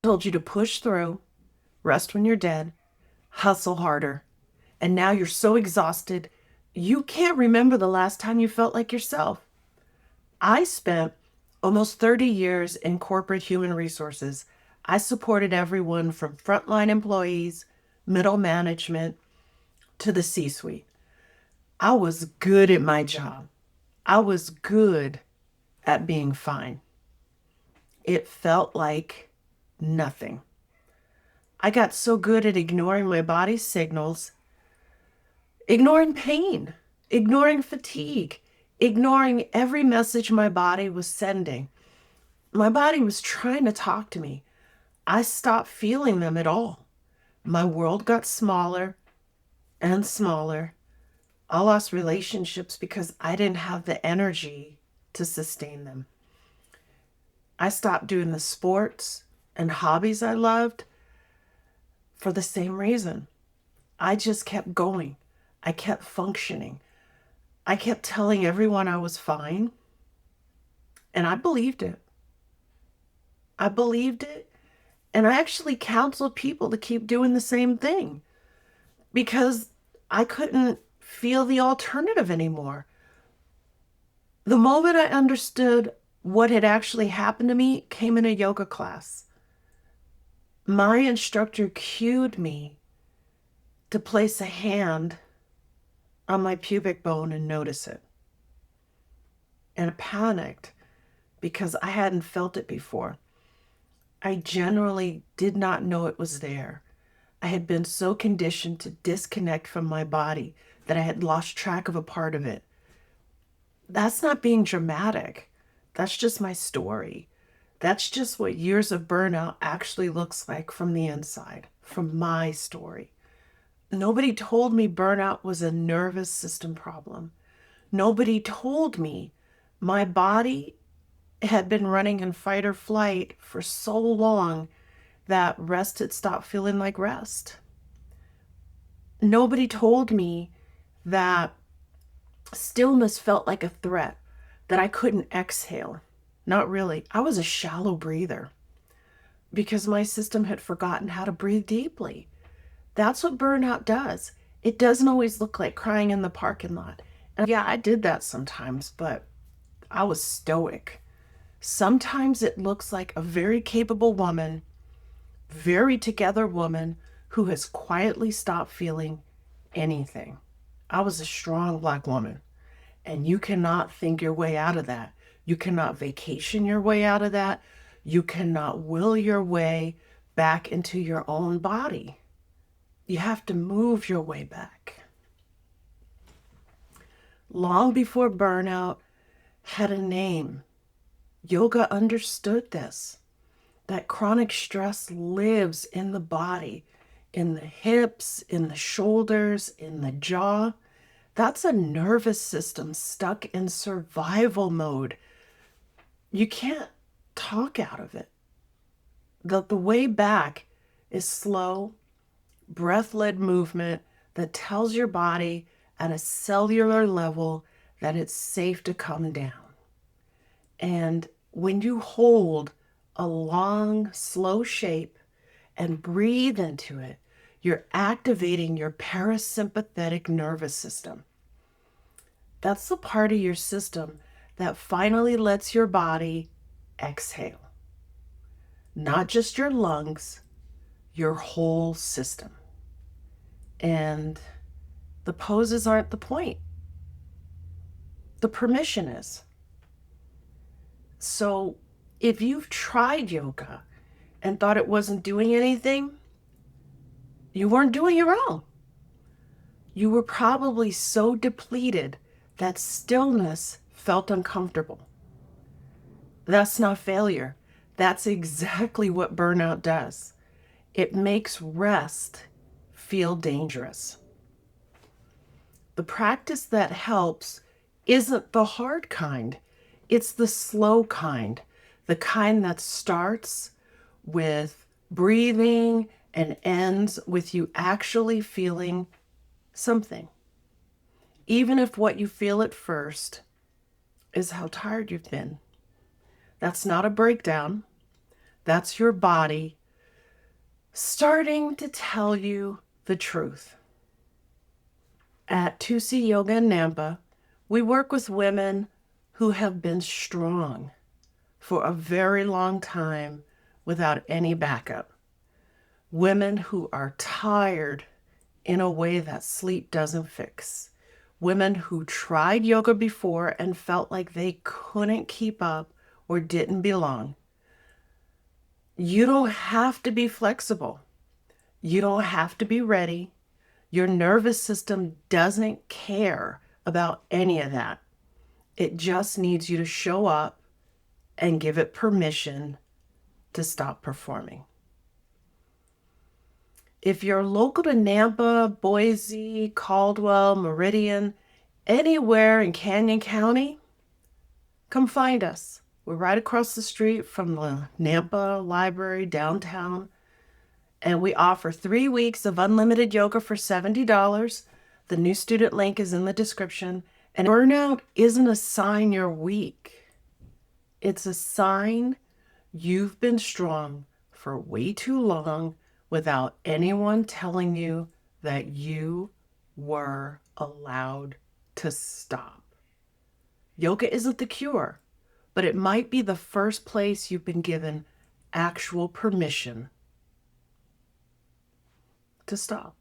told you to push through, rest when you're dead, hustle harder. And now you're so exhausted, you can't remember the last time you felt like yourself. I spent almost 30 years in corporate human resources. I supported everyone from frontline employees, middle management, to the C-suite. I was good at my job. I was good at being fine. It felt like nothing. I got so good at ignoring my body's signals, ignoring pain, ignoring fatigue, ignoring every message my body was sending. My body was trying to talk to me. I stopped feeling them at all. My world got smaller and smaller. I lost relationships because I didn't have the energy to sustain them. I stopped doing the sports and hobbies I loved for the same reason. I just kept going. I kept functioning. I kept telling everyone I was fine, and I believed it. I believed it, and I actually counseled people to keep doing the same thing because I couldn't feel the alternative anymore. The moment I understood what had actually happened to me came in a yoga class. My instructor cued me to place a hand on my pubic bone and notice it. And I panicked because I hadn't felt it before. I generally did not know it was there. I had been so conditioned to disconnect from my body that I had lost track of a part of it. That's not being dramatic. That's just my story. That's just what years of burnout actually looks like from the inside, from my story. Nobody told me burnout was a nervous system problem. Nobody told me my body had been running in fight or flight for so long that rest had stopped feeling like rest. Nobody told me that stillness felt like a threat, that I couldn't exhale. Not really. I was a shallow breather because my system had forgotten how to breathe deeply. That's what burnout does. It doesn't always look like crying in the parking lot. And yeah, I did that sometimes, but I was stoic. Sometimes it looks like a very capable woman, very together woman who has quietly stopped feeling anything. I was a strong Black woman, and you cannot think your way out of that. You cannot vacation your way out of that. You cannot will your way back into your own body. You have to move your way back. Long before burnout had a name, yoga understood this, that chronic stress lives in the body, in the hips, in the shoulders, in the jaw. That's a nervous system stuck in survival mode. You can't talk out of it. The way back is slow, breath-led movement that tells your body at a cellular level that it's safe to come down. And when you hold a long, slow shape and breathe into it, you're activating your parasympathetic nervous system. That's the part of your system that finally lets your body exhale. Not just your lungs, your whole system. And the poses aren't the point. The permission is. So if you've tried yoga and thought it wasn't doing anything, you weren't doing it wrong. You were probably so depleted that stillness felt uncomfortable. That's not failure. That's exactly what burnout does. It makes rest feel dangerous. The practice that helps isn't the hard kind. It's the slow kind, the kind that starts with breathing and ends with you actually feeling something. Even if what you feel at first is how tired you've been. That's not a breakdown. That's your body starting to tell you the truth. At 2C Yoga in Nampa, we work with women who have been strong for a very long time without any backup. Women who are tired in a way that sleep doesn't fix. Women who tried yoga before and felt like they couldn't keep up or didn't belong. You don't have to be flexible. You don't have to be ready. Your nervous system doesn't care about any of that. It just needs you to show up and give it permission to stop performing. If you're local to Nampa, Boise, Caldwell, Meridian, anywhere in Canyon County, come find us. We're right across the street from the Nampa Library downtown, and we offer 3 weeks of unlimited yoga for $70. The new student link is in the description. And burnout isn't a sign you're weak. It's a sign you've been strong for way too long without anyone telling you that you were allowed to stop. Yoga isn't the cure, but it might be the first place you've been given actual permission to stop.